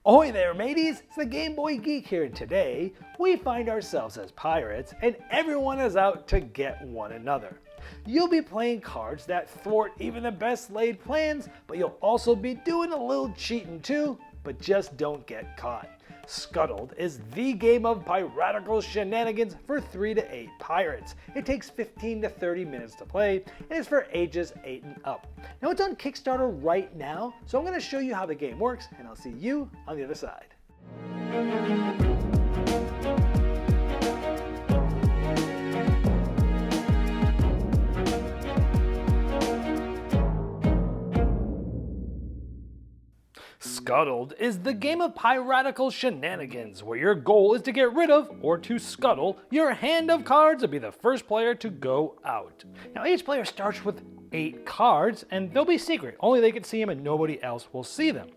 Ahoy there, mateys! It's the Game Boy Geek here, and today we find ourselves as pirates and everyone is out to get one another. You'll be playing cards that thwart even the best laid plans, but you'll also be doing a little cheating too, but just don't get caught. Skuttled is the game of piratical shenanigans for 3 to 8 pirates. It takes 15 to 30 minutes to play and is for ages 8 and up. Now it's on Kickstarter right now, so I'm going to show you how the game works and I'll see you on the other side. Skuttled is the game of piratical shenanigans, where your goal is to get rid of, or to scuttle, your hand of cards and be the first player to go out. Now each player starts with 8 cards, and they'll be secret. Only they can see them and nobody else will see them.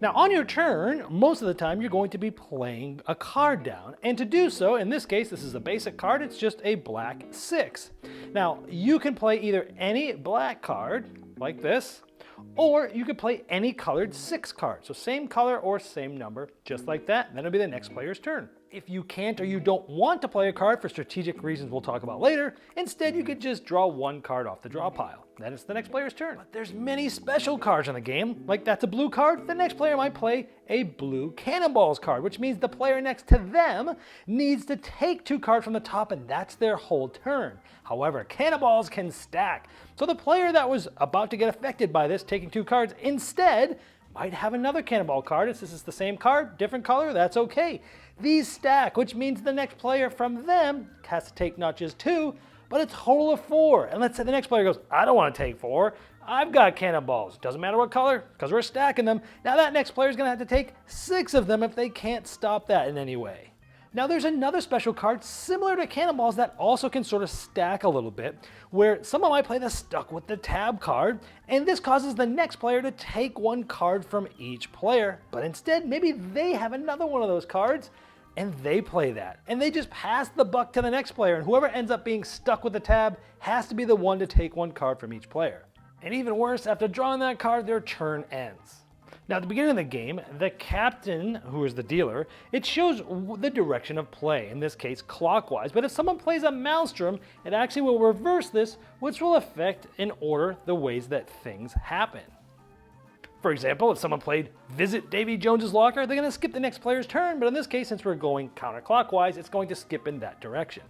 Now on your turn, most of the time you're going to be playing a card down, and to do so, in this case this is a basic card, it's just a black 6. Now you can play either any black card, like this, or you could play any colored 6 card. So same color or same number, just like that, and then it'll be the next player's turn. If you can't or you don't want to play a card for strategic reasons we'll talk about later, instead you could just draw 1 card off the draw pile. Then it's the next player's turn. But there's many special cards in the game, like that's a blue card, the next player might play a blue cannonballs card, which means the player next to them needs to take 2 cards from the top and that's their whole turn. However, cannonballs can stack, so the player that was about to get affected by this, taking 2 cards, instead might have another cannonball card. If this is the same card, different color, that's okay. These stack, which means the next player from them has to take not just 2, but a total of 4. And let's say the next player goes, I don't want to take 4. I've got cannonballs. Doesn't matter what color, because we're stacking them. Now that next player is going to have to take 6 of them if they can't stop that in any way. Now there's another special card similar to cannonballs that also can sort of stack a little bit, where someone might play the stuck with the tab card, and this causes the next player to take 1 card from each player, but instead maybe they have another one of those cards and they play that. And they just pass the buck to the next player, and whoever ends up being stuck with the tab has to be the one to take 1 card from each player. And even worse, after drawing that card, their turn ends. Now at the beginning of the game, the captain, who is the dealer, it shows the direction of play, in this case clockwise, but if someone plays a maelstrom, it actually will reverse this, which will affect in order the ways that things happen. For example, if someone played Visit Davy Jones's Locker, they're going to skip the next player's turn, but in this case, since we're going counterclockwise, it's going to skip in that direction.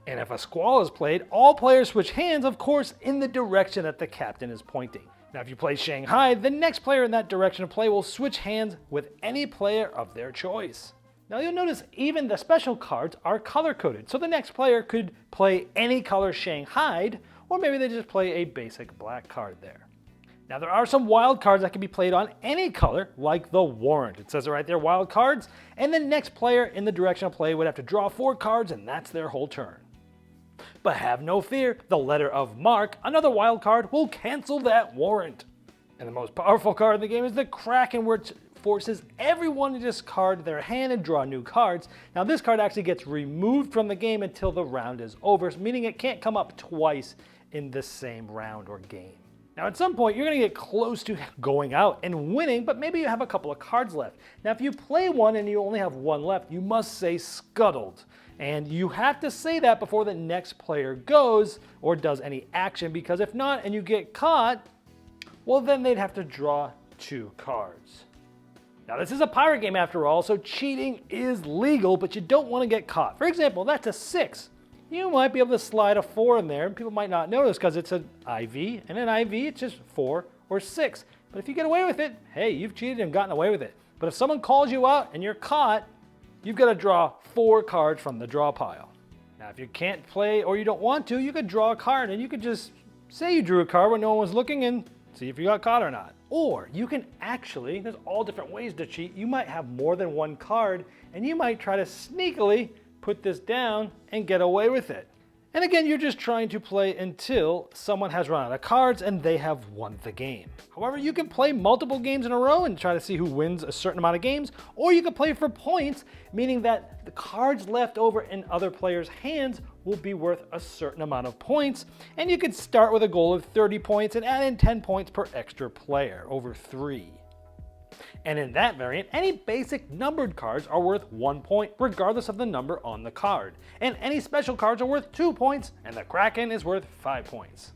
And if a squall is played, all players switch hands, of course, in the direction that the captain is pointing. Now if you play Shanghai, the next player in that direction of play will switch hands with any player of their choice. Now you'll notice even the special cards are color-coded, so the next player could play any color Shanghai, or maybe they just play a basic black card there. Now there are some wild cards that can be played on any color, like the Warrant. It says it right there, wild cards, and the next player in the direction of play would have to draw 4 cards and that's their whole turn. But have no fear, the letter of Mark, another wild card, will cancel that warrant. And the most powerful card in the game is the Kraken, which forces everyone to discard their hand and draw new cards. Now this card actually gets removed from the game until the round is over, meaning it can't come up twice in the same round or game. Now at some point you're going to get close to going out and winning, but maybe you have a couple of cards left. Now if you play one and you only have 1 left, you must say Skuttled. And you have to say that before the next player goes or does any action, because if not and you get caught, well then they'd have to draw 2 cards. Now this is a pirate game after all, so cheating is legal, but you don't want to get caught. For example, that's a 6. You might be able to slide a 4 in there and people might not notice because it's an IV, and an IV it's just 4 or 6. But if you get away with it, hey, you've cheated and gotten away with it. But if someone calls you out and you're caught, you've got to draw 4 cards from the draw pile. Now if you can't play or you don't want to, you could draw a card and you could just say you drew a card when no one was looking and see if you got caught or not. Or you can actually, there's all different ways to cheat. You might have more than 1 card and you might try to sneakily put this down and get away with it. And again, you're just trying to play until someone has run out of cards and they have won the game. However, you can play multiple games in a row and try to see who wins a certain amount of games, or you can play for points, meaning that the cards left over in other players' hands will be worth a certain amount of points, and you could start with a goal of 30 points and add in 10 points per extra player over 3. And in that variant, any basic numbered cards are worth 1 point regardless of the number on the card. And any special cards are worth 2 points, and the Kraken is worth 5 points.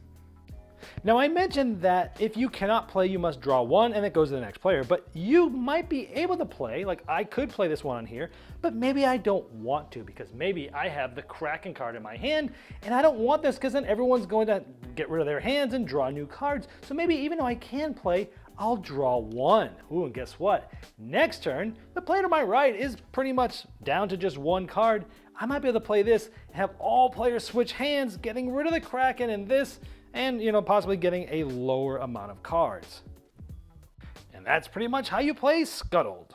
Now I mentioned that if you cannot play, you must draw one and it goes to the next player, but you might be able to play, like I could play this one on here, but maybe I don't want to because maybe I have the Kraken card in my hand and I don't want this because then everyone's going to get rid of their hands and draw new cards. So maybe even though I can play, I'll draw one. Ooh, and guess what? Next turn, the player to my right is pretty much down to just one card. I might be able to play this and have all players switch hands, getting rid of the Kraken and this, and possibly getting a lower amount of cards. And that's pretty much how you play Skuttled.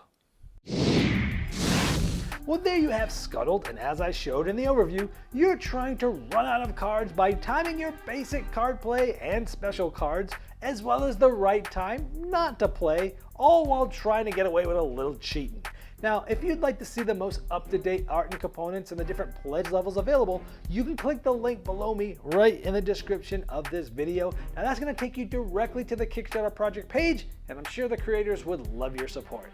Well, there you have Skuttled, and as I showed in the overview, you're trying to run out of cards by timing your basic card play and special cards, as well as the right time not to play, all while trying to get away with a little cheating. Now, if you'd like to see the most up-to-date art and components and the different pledge levels available, you can click the link below me right in the description of this video. Now that's going to take you directly to the Kickstarter project page, and I'm sure the creators would love your support.